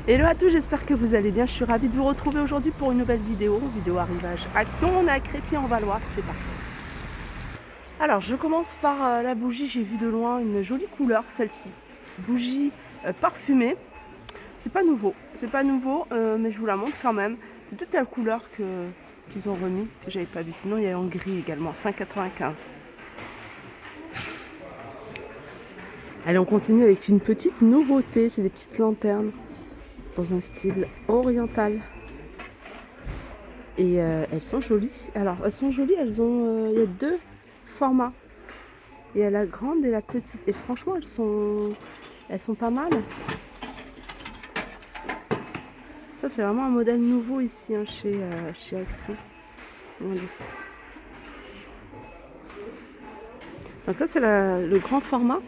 Hello à tous, j'espère que vous allez bien. Je suis ravie de vous retrouver aujourd'hui pour une nouvelle vidéo arrivage action. On est à Crépy en Valois, c'est parti. Alors je commence par la bougie, j'ai vu de loin une jolie couleur, celle-ci. Bougie parfumée. C'est pas nouveau, mais je vous la montre quand même. C'est peut-être la couleur qu'ils ont remis, que j'avais pas vu. Sinon il y a en gris également, 5,95. Allez, on continue avec une petite nouveauté, c'est des petites lanternes dans un style oriental. Et elles sont jolies. Alors elles sont jolies, il y a deux formats. Il y a la grande et la petite. Et franchement elles sont pas mal. Ça c'est vraiment un modèle nouveau ici hein, chez Action. Donc là c'est le grand format.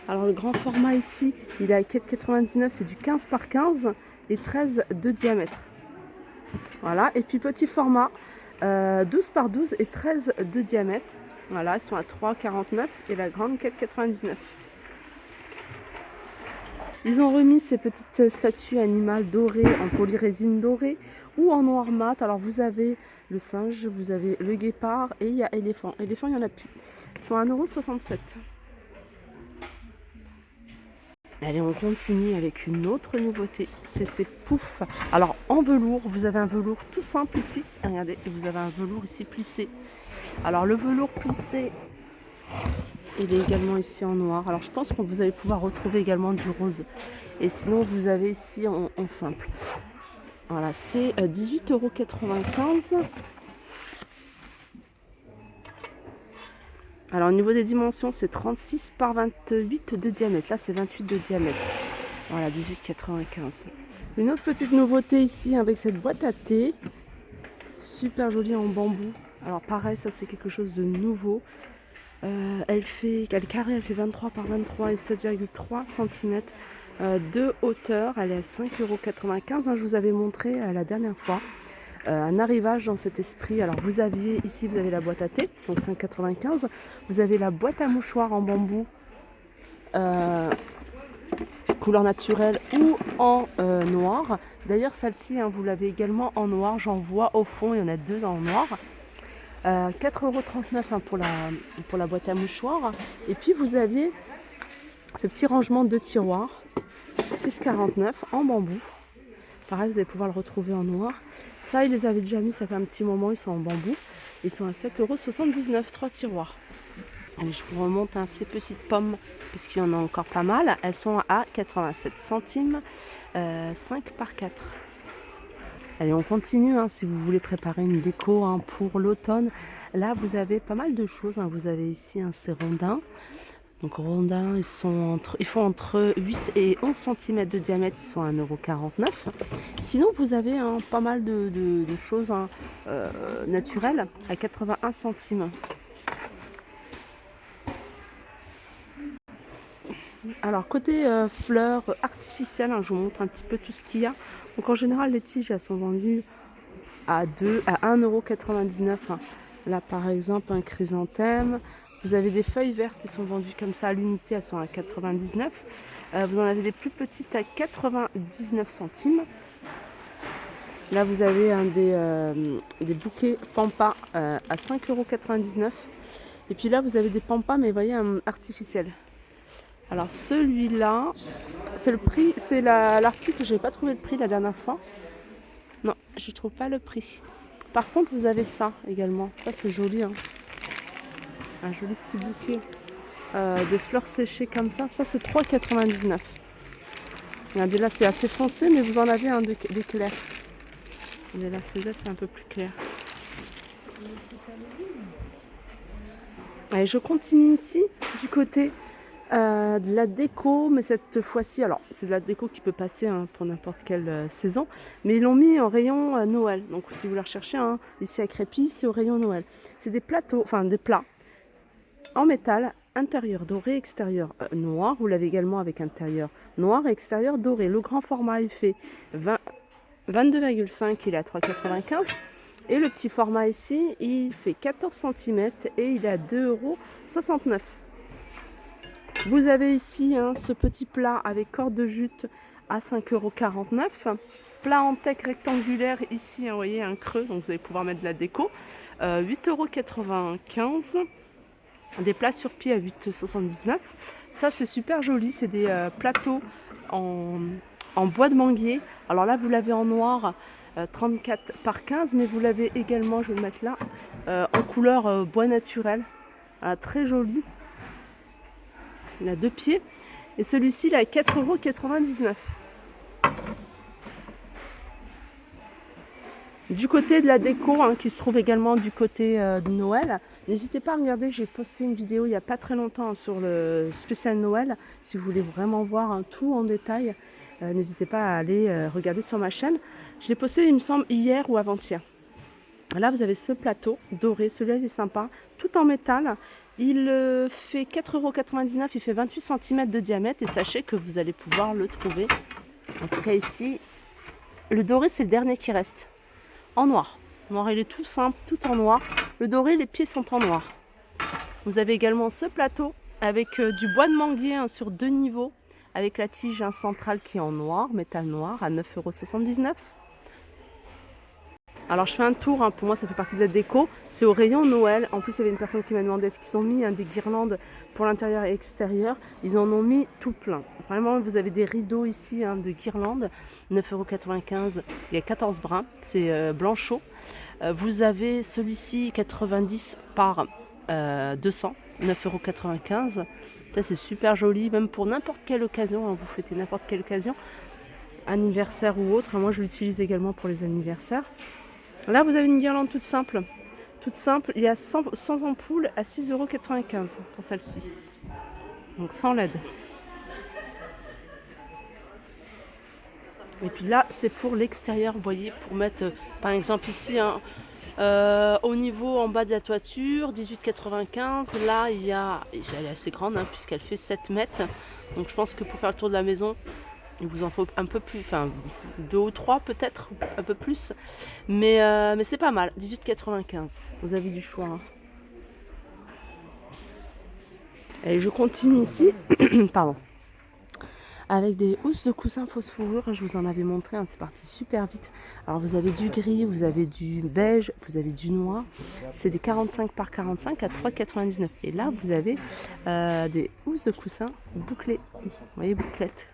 Alors le grand format ici, il est à 4,99, c'est du 15 par 15 et 13 de diamètre. Voilà, et puis petit format, 12 par 12 et 13 de diamètre. Voilà, ils sont à 3,49 et la grande 4,99. Ils ont remis ces petites statues animales dorées en polyrésine dorée ou en noir mat. Alors vous avez le singe, vous avez le guépard et il y a éléphant. Éléphant, il n'y en a plus. Ils sont à 1,67 €. Allez, on continue avec une autre nouveauté, c'est ces poufs. Alors en velours, vous avez un velours tout simple ici. Regardez, vous avez un velours ici plissé. Alors le velours plissé, il est également ici en noir. Alors je pense que vous allez pouvoir retrouver également du rose. Et sinon vous avez ici en simple. Voilà, c'est 18,95 €. Alors au niveau des dimensions, c'est 36 par 28 de diamètre. Là, c'est 28 de diamètre. Voilà, 18,95 €. Une autre petite nouveauté ici avec cette boîte à thé. Super jolie en bambou. Alors pareil, ça c'est quelque chose de nouveau. Elle est carrée, elle fait 23 par 23 et 7,3 cm de hauteur. Elle est à 5,95 €. Hein, je vous avais montré la dernière fois. Un arrivage dans cet esprit. Alors vous avez ici, vous avez la boîte à thé, donc 5,95 €. Vous avez la boîte à mouchoirs en bambou, couleur naturelle ou en noir. D'ailleurs celle-ci, hein, vous l'avez également en noir. J'en vois au fond, il y en a deux en noir. 4,39 € hein, pour la boîte à mouchoirs. Et puis vous aviez ce petit rangement de tiroirs, 6,49 € en bambou. Pareil, vous allez pouvoir le retrouver en noir. Ça, ils les avaient déjà mis, ça fait un petit moment, ils sont en bambou. Ils sont à 7,79 €, 3 tiroirs. Allez, je vous remonte hein, ces petites pommes, parce qu'il y en a encore pas mal. Elles sont à 87 centimes, 5 par 4. Allez, on continue, hein, si vous voulez préparer une déco hein, pour l'automne. Là, vous avez pas mal de choses. Hein. Vous avez ici ces rondins. Donc rondins, ils font entre 8 et 11 cm de diamètre, ils sont à 1,49 €. Sinon, vous avez hein, pas mal de choses hein, naturelles à 81 centimes. Alors côté fleurs artificielles, hein, je vous montre un petit peu tout ce qu'il y a. Donc en général, les tiges, elles sont vendues à 1,99 €. Hein. Là, par exemple, un chrysanthème. Vous avez des feuilles vertes qui sont vendues comme ça à l'unité, elles sont à 99. Vous en avez des plus petites à 99 centimes. Là, vous avez des bouquets pampas à 5,99 €. Et puis là, vous avez des pampas, mais vous voyez, artificiels. Alors celui-là, c'est le prix, c'est l'article, je n'ai pas trouvé le prix la dernière fois. Non, je ne trouve pas le prix. Par contre, vous avez ça également. Ça, c'est joli. Hein. Un joli petit bouquet de fleurs séchées comme ça. Ça, c'est 3,99 €. Regardez, là, c'est assez foncé, mais vous en avez un de clair. Et là, celui-là, c'est un peu plus clair. Allez, je continue ici, du côté de la déco, mais cette fois-ci, alors c'est de la déco qui peut passer hein, pour n'importe quelle saison, mais ils l'ont mis en rayon Noël. Donc si vous la recherchez hein, ici à Crépy, c'est au rayon Noël. C'est des plateaux, enfin des plats en métal, intérieur doré, extérieur noir. Vous l'avez également avec intérieur noir et extérieur doré. Le grand format il fait 22,5, il est à 3,95 €. Et le petit format ici, il fait 14 cm et il est à 2,69 €. Vous avez ici hein, ce petit plat avec corde de jute à 5,49 €. Plat en teck rectangulaire ici, vous voyez un creux, donc vous allez pouvoir mettre de la déco. 8,95 €. Des plats sur pied à 8,79 €. Ça c'est super joli, c'est des plateaux en bois de manguier. Alors là vous l'avez en noir 34 par 15, mais vous l'avez également, je vais le mettre là, en couleur bois naturel. Voilà, très joli. Il a 2 pieds. Et celui-ci il est à 4,99 €. Du côté de la déco, qui se trouve également du côté de Noël, n'hésitez pas à regarder, j'ai posté une vidéo il n'y a pas très longtemps sur le spécial Noël. Si vous voulez vraiment voir tout en détail, n'hésitez pas à aller regarder sur ma chaîne. Je l'ai posté, il me semble, hier ou avant-hier. Là, vous avez ce plateau doré, celui-là il est sympa, tout en métal. Il fait 4,99 €, il fait 28 cm de diamètre et sachez que vous allez pouvoir le trouver. En tout cas ici, le doré c'est le dernier qui reste. En noir. Noir, il est tout simple, tout en noir. Le doré, les pieds sont en noir. Vous avez également ce plateau avec du bois de manguier sur 2 niveaux, avec la tige centrale qui est en noir, métal noir, à 9,79 €. Alors je fais un tour, pour moi ça fait partie de la déco, c'est au rayon Noël. En plus il y avait une personne qui m'a demandé est-ce qu'ils ont mis des guirlandes pour l'intérieur et extérieur. Ils en ont mis tout plein. Vraiment vous avez des rideaux ici de guirlandes, 9,95 €, il y a 14 brins, c'est blanchot. Vous avez celui-ci 90 par 200, 9,95 €. Ça c'est super joli, même pour n'importe quelle occasion, vous fêtez n'importe quelle occasion, anniversaire ou autre. Moi je l'utilise également pour les anniversaires. Là, vous avez une guirlande toute simple. Toute simple, il y a 100 ampoules à 6,95 € pour celle-ci. Donc sans LED. Et puis là, c'est pour l'extérieur, vous voyez, pour mettre, par exemple ici, au niveau en bas de la toiture, 18,95 €. Là, elle est assez grande, puisqu'elle fait 7 mètres. Donc je pense que pour faire le tour de la maison, il vous en faut un peu plus, 2 ou 3 peut-être, un peu plus. Mais c'est pas mal, 18,95 €. Vous avez du choix. Et je continue ici, pardon, avec des housses de coussins fausse fourrure. Je vous en avais montré, c'est parti super vite. Alors vous avez du gris, vous avez du beige, vous avez du noir. C'est des 45 par 45 à 3,99 €. Et là, vous avez des housses de coussins bouclées. Vous voyez, bouclettes.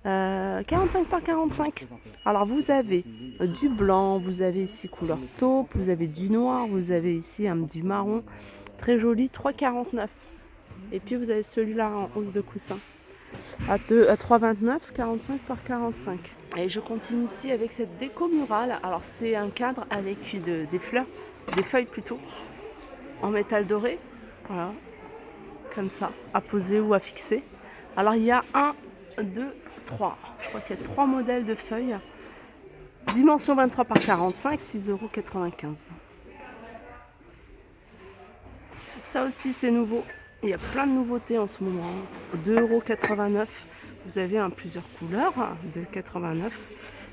45 par 45. Alors vous avez du blanc, vous avez ici couleur taupe, vous avez du noir, vous avez ici du marron, très joli, 3,49 €. Et puis vous avez celui-là en hausse de coussin à 3,29, 45 par 45. Et je continue ici avec cette déco murale. Alors c'est un cadre avec des fleurs, des feuilles plutôt, en métal doré, voilà, comme ça, à poser ou à fixer. Alors il y a 1, 2, 3. Je crois qu'il y a 3 modèles de feuilles. Dimension 23 par 45, 6,95 €. Ça aussi c'est nouveau. Il y a plein de nouveautés en ce moment. 2,89 €. Vous avez plusieurs couleurs de 89.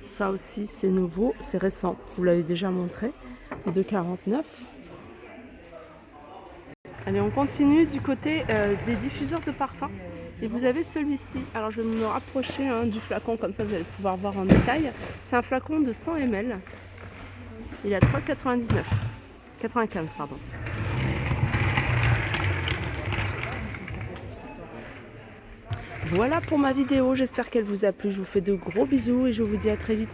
Ça aussi c'est nouveau, c'est récent. Vous l'avez déjà montré. 2,49 €. Allez, on continue du côté des diffuseurs de parfum. Et vous avez celui-ci. Alors je vais me rapprocher du flacon, comme ça vous allez pouvoir voir en détail. C'est un flacon de 100 ml. Il est à 3,95 €. Pardon. Voilà pour ma vidéo, j'espère qu'elle vous a plu. Je vous fais de gros bisous et je vous dis à très vite.